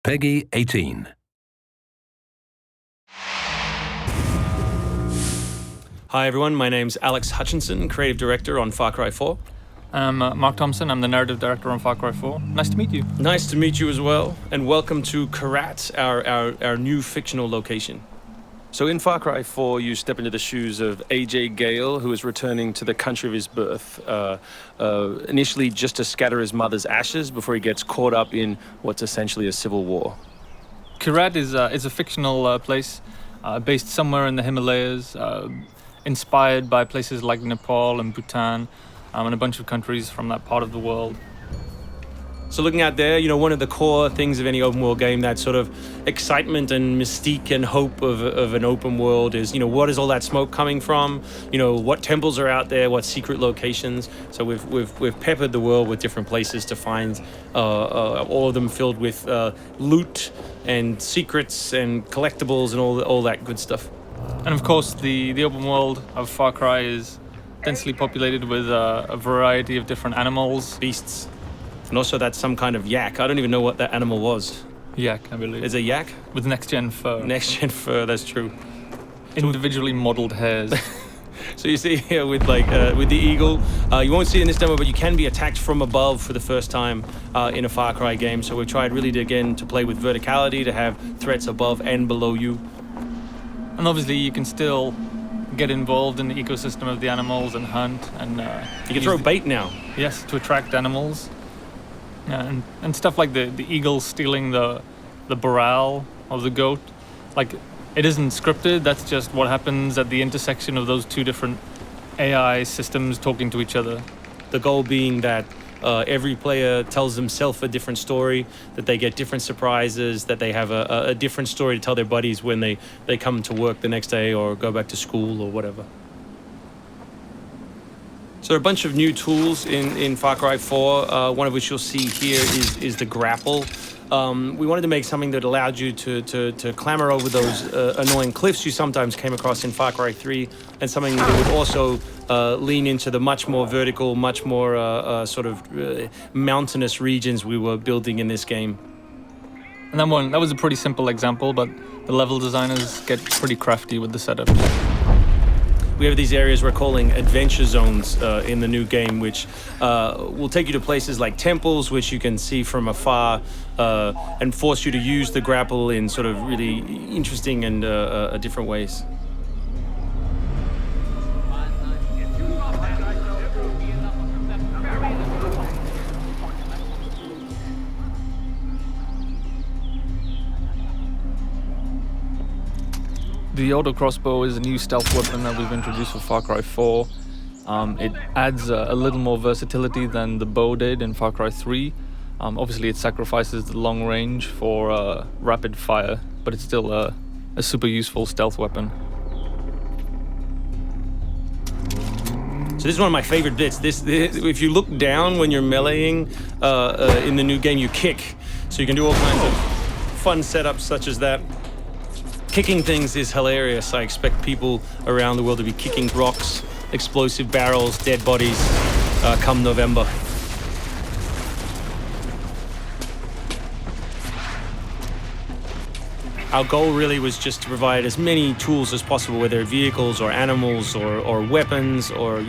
Peggy 18. Hi everyone, my name's Alex Hutchinson, Creative Director on Far Cry 4. I'm Mark Thompson, I'm the Narrative Director on Far Cry 4. Nice to meet you. Nice to meet you as well, and welcome to Karat, our new fictional location. So in Far Cry 4, you step into the shoes of A.J. Gale, who is returning to the country of his birth, initially just to scatter his mother's ashes before he gets caught up in what's essentially a civil war. Karat is a fictional place based somewhere in the Himalayas, inspired by places like Nepal and Bhutan, and a bunch of countries from that part of the world. So looking out there, one of the core things of any open world game, that sort of excitement and mystique and hope of an open world is, what is all that smoke coming from? What temples are out there? What secret locations? So we've peppered the world with different places to find, all of them filled with loot and secrets and collectibles and all that good stuff. And of course, the open world of Far Cry is densely populated with a variety of different animals, beasts. And also that's some kind of yak. I don't even know what that animal was. Yak, I believe. Is it a yak? With next-gen fur. Next-gen fur, that's true. Individually modeled hairs. So you see here with the eagle, you won't see it in this demo, but you can be attacked from above for the first time in a Far Cry game. So we've tried really to play with verticality, to have threats above and below you. And obviously you can still get involved in the ecosystem of the animals and hunt. And you can throw bait now. Yes, to attract animals. And stuff like the eagle stealing the barrel of the goat. Like, it isn't scripted, that's just what happens at the intersection of those two different AI systems talking to each other. The goal being that every player tells themselves a different story, that they get different surprises, that they have a different story to tell their buddies when they come to work the next day or go back to school or whatever. So there are a bunch of new tools in Far Cry 4, one of which you'll see here is the grapple. We wanted to make something that allowed you to clamber over those annoying cliffs you sometimes came across in Far Cry 3, and something that would also lean into the much more vertical, much more mountainous regions we were building in this game. And that was a pretty simple example, but the level designers get pretty crafty with the setup. We have these areas we're calling adventure zones in the new game, which will take you to places like temples, which you can see from afar, and force you to use the grapple in sort of really interesting and different ways. The auto crossbow is a new stealth weapon that we've introduced for Far Cry 4. It adds a little more versatility than the bow did in Far Cry 3. Obviously it sacrifices the long range for rapid fire, but it's still a super useful stealth weapon. So this is one of my favorite bits. This if you look down when you're meleeing in the new game, you kick. So you can do all kinds of fun setups such as that. Kicking things is hilarious. I expect people around the world to be kicking rocks, explosive barrels, dead bodies, come November. Our goal really was just to provide as many tools as possible, whether vehicles or animals or weapons or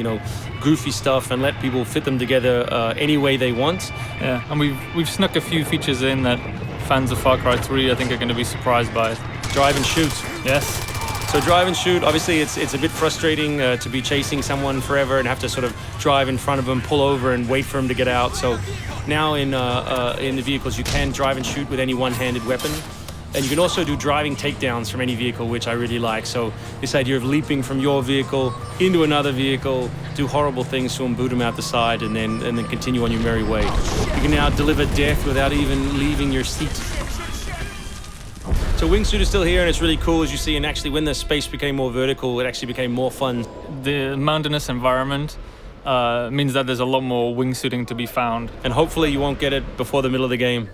goofy stuff, and let people fit them together any way they want. Yeah, and we've snuck a few features in that fans of Far Cry 3 I think are going to be surprised by. Drive and shoot. Yes. So drive and shoot, obviously it's a bit frustrating to be chasing someone forever and have to sort of drive in front of them, pull over and wait for them to get out. So now in the vehicles you can drive and shoot with any one-handed weapon. And you can also do driving takedowns from any vehicle, which I really like. So this idea of leaping from your vehicle into another vehicle, do horrible things to them, boot them out the side, and then continue on your merry way. You can now deliver death without even leaving your seat. So wingsuit is still here, and it's really cool, as you see, and actually when the space became more vertical, it actually became more fun. The mountainous environment means that there's a lot more wingsuiting to be found. And hopefully you won't get it before the middle of the game.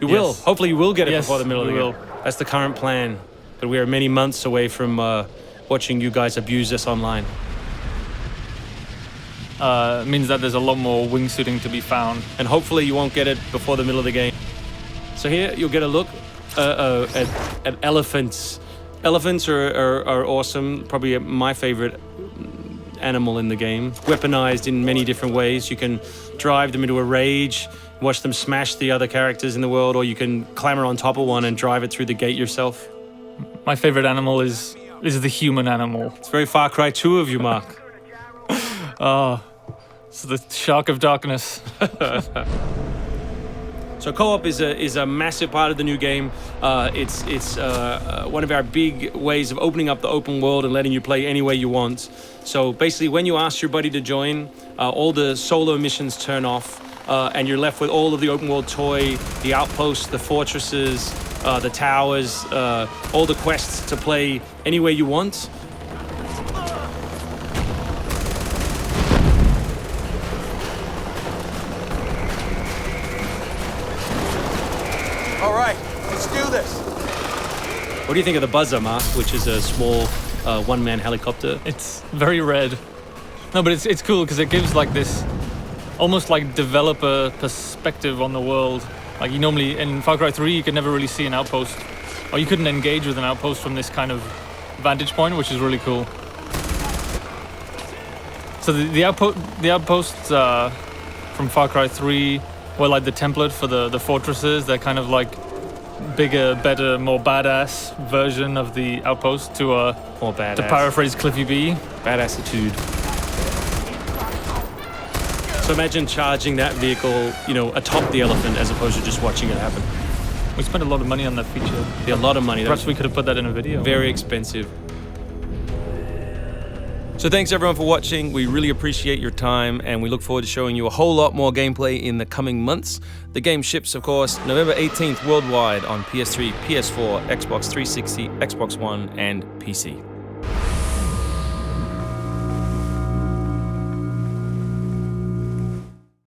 You will. Hopefully you will get it before the middle of the game. That's the current plan. But we are many months away from watching you guys abuse this online. Means that there's a lot more wingsuiting to be found. And hopefully you won't get it before the middle of the game. So here you'll get a look at elephants. Elephants are awesome. Probably my favorite animal in the game. Weaponized in many different ways. You can drive them into a rage, watch them smash the other characters in the world, or you can clamber on top of one and drive it through the gate yourself. My favorite animal is the human animal. It's very Far Cry 2 of you, Mark. Oh, it's the shark of darkness. So co-op is a massive part of the new game. It's one of our big ways of opening up the open world and letting you play any way you want. So basically, when you ask your buddy to join, all the solo missions turn off, and you're left with all of the open world toy, the outposts, the fortresses, the towers, all the quests to play any way you want. All right, let's do this. What do you think of the Buzzer, Mark, which is a small one-man helicopter? It's very red. No, but it's cool because it gives like this almost like developer perspective on the world. Like you normally in Far Cry 3 you could never really see an outpost, or you couldn't engage with an outpost from this kind of vantage point, which is really cool. So the outposts from Far Cry 3 were like the template for the fortresses. They're kind of like bigger, better, more badass version of the outpost to More badass. to paraphrase Cliffy B. Badassitude. So imagine charging that vehicle, atop the elephant as opposed to just watching it happen. We spent a lot of money on that feature. A lot of money. Perhaps we could have put that in a video. Very expensive. So thanks everyone for watching. We really appreciate your time, and we look forward to showing you a whole lot more gameplay in the coming months. The game ships, of course, November 18th worldwide on PS3, PS4, Xbox 360, Xbox One, and PC.